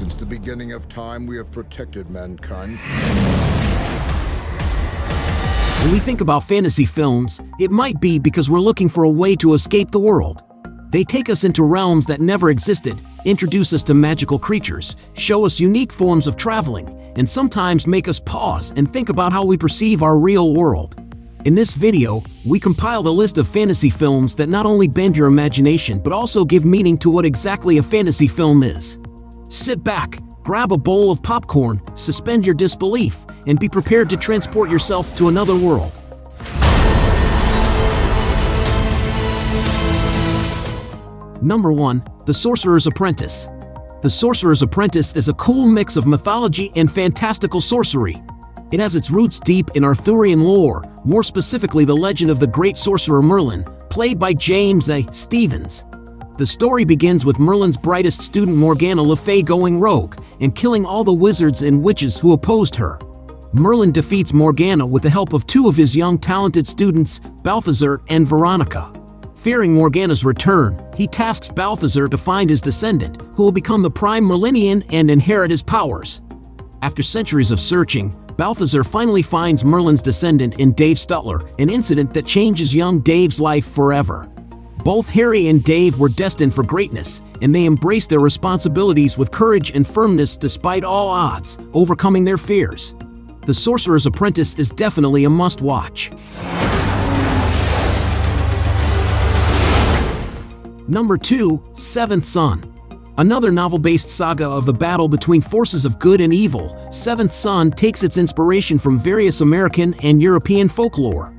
Since the beginning of time, we have protected mankind. When we think about fantasy films, it might be because we're looking for a way to escape the world. They take us into realms that never existed, introduce us to magical creatures, show us unique forms of traveling, and sometimes make us pause and think about how we perceive our real world. In this video, we compiled a list of fantasy films that not only bend your imagination but also give meaning to what exactly a fantasy film is. Sit back, grab a bowl of popcorn, suspend your disbelief, and be prepared to transport yourself to another world. Number 1. The Sorcerer's Apprentice. The Sorcerer's Apprentice is a cool mix of mythology and fantastical sorcery. It has its roots deep in Arthurian lore, more specifically the legend of the great sorcerer Merlin, played by James A. Stevens. The story begins with Merlin's brightest student Morgana Le Fay going rogue and killing all the wizards and witches who opposed her. Merlin defeats Morgana with the help of two of his young talented students, Balthazar and Veronica. Fearing Morgana's return, he tasks Balthazar to find his descendant, who will become the prime Merlinian and inherit his powers. After centuries of searching, Balthazar finally finds Merlin's descendant in Dave Stutler, an incident that changes young Dave's life forever. Both Harry and Dave were destined for greatness, and they embraced their responsibilities with courage and firmness despite all odds, overcoming their fears. The Sorcerer's Apprentice is definitely a must-watch. Number 2. Seventh Son. Another novel-based saga of the battle between forces of good and evil, Seventh Son takes its inspiration from various American and European folklore.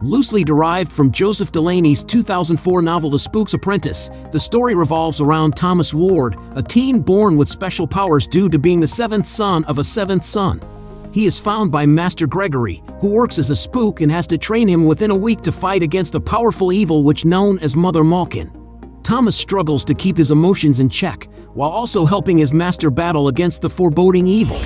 Loosely derived from Joseph Delaney's 2004 novel The Spook's Apprentice, the story revolves around Thomas Ward, a teen born with special powers due to being the seventh son of a seventh son. He is found by Master Gregory, who works as a spook and has to train him within a week to fight against a powerful evil witch known as Mother Malkin. Thomas struggles to keep his emotions in check, while also helping his master battle against the foreboding evil.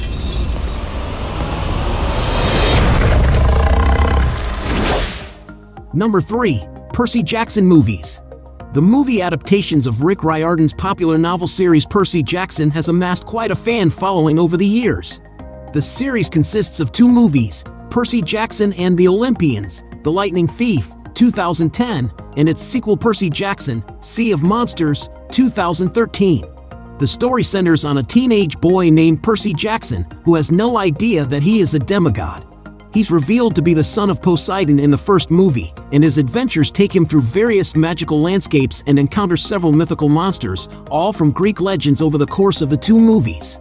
Number 3. Percy Jackson movies. The movie adaptations of Rick Riordan's popular novel series Percy Jackson has amassed quite a fan following over the years. The series consists of two movies, Percy Jackson and the Olympians, The Lightning Thief, 2010, and its sequel Percy Jackson, Sea of Monsters, 2013. The story centers on a teenage boy named Percy Jackson who has no idea that he is a demigod. He's revealed to be the son of Poseidon in the first movie, and his adventures take him through various magical landscapes and encounter several mythical monsters, all from Greek legends over the course of the two movies.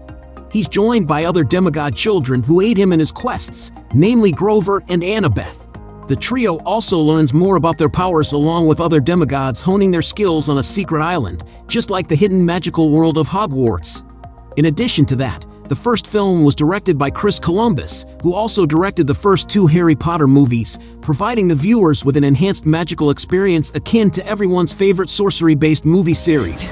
He's joined by other demigod children who aid him in his quests, namely Grover and Annabeth. The trio also learns more about their powers along with other demigods honing their skills on a secret island, just like the hidden magical world of Hogwarts. In addition to that, the first film was directed by Chris Columbus, who also directed the first two Harry Potter movies, providing the viewers with an enhanced magical experience akin to everyone's favorite sorcery-based movie series.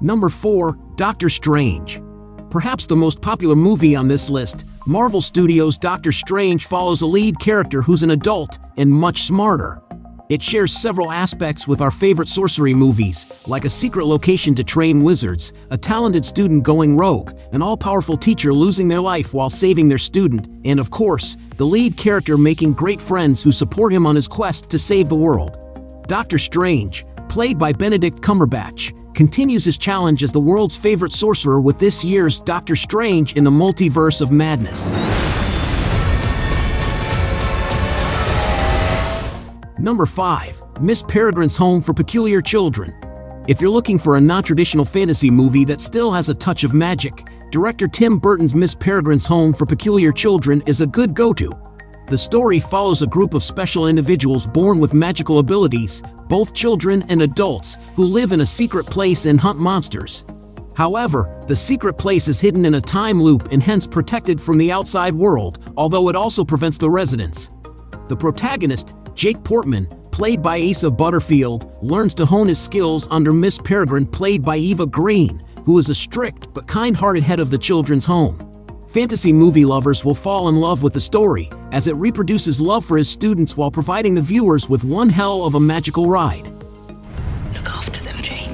Number 4. Doctor Strange. Perhaps the most popular movie on this list, Marvel Studios' Doctor Strange follows a lead character who's an adult and much smarter. It shares several aspects with our favorite sorcery movies, like a secret location to train wizards, a talented student going rogue, an all-powerful teacher losing their life while saving their student, and of course, the lead character making great friends who support him on his quest to save the world. Doctor Strange, played by Benedict Cumberbatch, continues his challenge as the world's favorite sorcerer with this year's Doctor Strange in the Multiverse of Madness. Number 5. Miss Peregrine's Home for Peculiar Children. If you're looking for a non-traditional fantasy movie that still has a touch of magic, director Tim Burton's Miss Peregrine's Home for Peculiar Children is a good go-to. The story follows a group of special individuals born with magical abilities, both children and adults, who live in a secret place and hunt monsters. However, the secret place is hidden in a time loop and hence protected from the outside world, although it also prevents the residents. The protagonist, Jake Portman, played by Asa Butterfield, learns to hone his skills under Miss Peregrine, played by Eva Green, who is a strict but kind-hearted head of the children's home. Fantasy movie lovers will fall in love with the story, as it reproduces love for his students while providing the viewers with one hell of a magical ride. Look after them, Jake.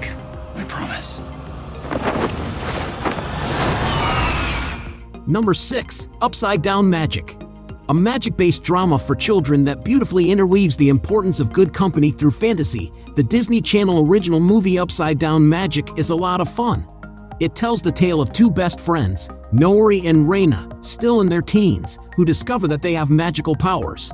Number 6. Upside Down Magic. A magic-based drama for children that beautifully interweaves the importance of good company through fantasy. The Disney Channel original movie Upside Down Magic is a lot of fun. It tells the tale of two best friends, Nori and Reina, still in their teens, who discover that they have magical powers.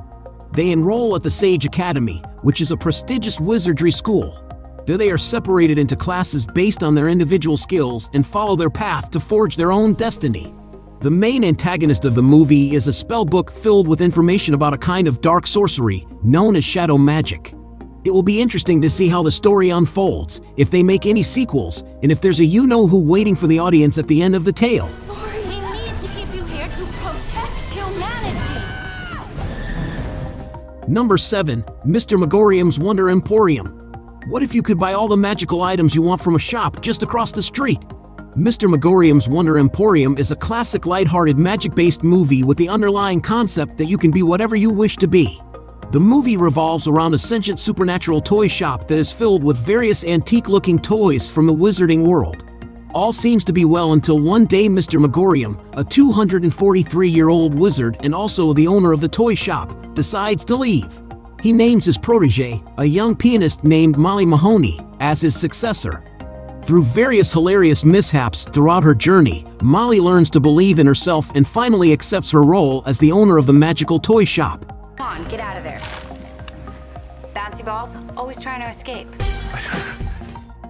They enroll at the Sage Academy, which is a prestigious wizardry school. There they are separated into classes based on their individual skills and follow their path to forge their own destiny. The main antagonist of the movie is a spellbook filled with information about a kind of dark sorcery known as shadow magic. It will be interesting to see how the story unfolds, if they make any sequels, and if there's a you-know-who waiting for the audience at the end of the tale. Lord, we need to keep you here to protect humanity. Number 7. Mr. Megorium's Wonder Emporium. What if you could buy all the magical items you want from a shop just across the street? Mr. Megorium's Wonder Emporium is a classic lighthearted magic-based movie with the underlying concept that you can be whatever you wish to be. The movie revolves around a sentient supernatural toy shop that is filled with various antique-looking toys from the wizarding world. All seems to be well until one day Mr. Megorium, a 243-year-old wizard and also the owner of the toy shop, decides to leave. He names his protege, a young pianist named Molly Mahoney, as his successor. Through various hilarious mishaps throughout her journey, Molly learns to believe in herself and finally accepts her role as the owner of the magical toy shop. Come on, get out of there. Bouncy balls, always trying to escape.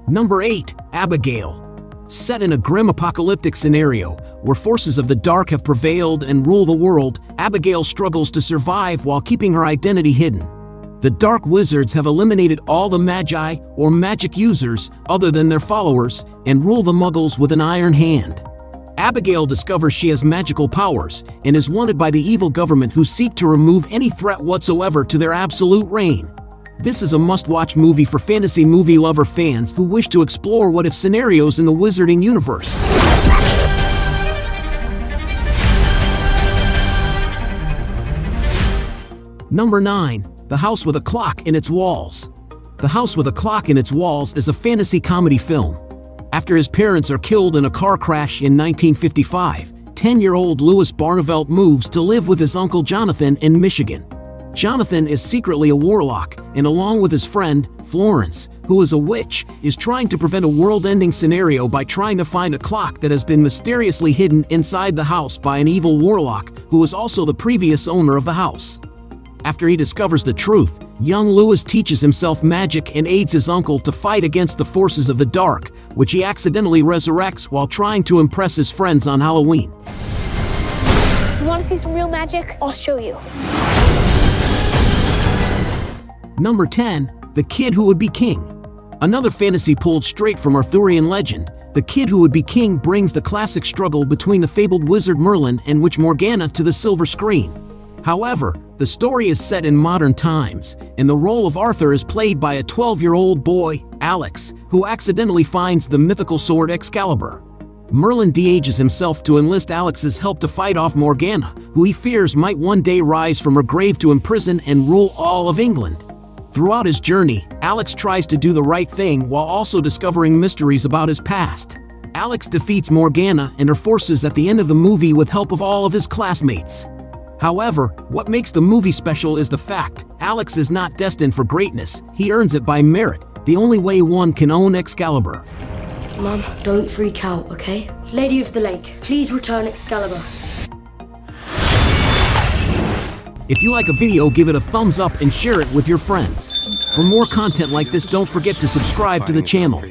Number 8. Abigail. Set in a grim apocalyptic scenario, where forces of the dark have prevailed and rule the world, Abigail struggles to survive while keeping her identity hidden. The Dark Wizards have eliminated all the Magi, or magic users, other than their followers, and rule the Muggles with an iron hand. Abigail discovers she has magical powers, and is wanted by the evil government who seek to remove any threat whatsoever to their absolute reign. This is a must-watch movie for fantasy movie lover fans who wish to explore what-if scenarios in the wizarding universe. Number 9. The House with a Clock in Its Walls. The House with a Clock in Its Walls is a fantasy comedy film. After his parents are killed in a car crash in 1955, 10-year-old Louis Barnevelt moves to live with his uncle Jonathan in Michigan. Jonathan is secretly a warlock, and along with his friend, Florence, who is a witch, is trying to prevent a world-ending scenario by trying to find a clock that has been mysteriously hidden inside the house by an evil warlock, who is also the previous owner of the house. After he discovers the truth, young Louis teaches himself magic and aids his uncle to fight against the forces of the dark, which he accidentally resurrects while trying to impress his friends on Halloween. You want to see some real magic? I'll show you. Number 10. The Kid Who Would Be King. Another fantasy pulled straight from Arthurian legend, The Kid Who Would Be King brings the classic struggle between the fabled wizard Merlin and witch Morgana to the silver screen. However, the story is set in modern times, and the role of Arthur is played by a 12-year-old boy, Alex, who accidentally finds the mythical sword Excalibur. Merlin de-ages himself to enlist Alex's help to fight off Morgana, who he fears might one day rise from her grave to imprison and rule all of England. Throughout his journey, Alex tries to do the right thing while also discovering mysteries about his past. Alex defeats Morgana and her forces at the end of the movie with help of all of his classmates. However, what makes the movie special is the fact Alex is not destined for greatness, he earns it by merit, the only way one can own Excalibur. Mum, don't freak out, okay? Lady of the Lake, please return Excalibur. If you like a video, give it a thumbs up and share it with your friends. For more content like this, don't forget to subscribe to the channel.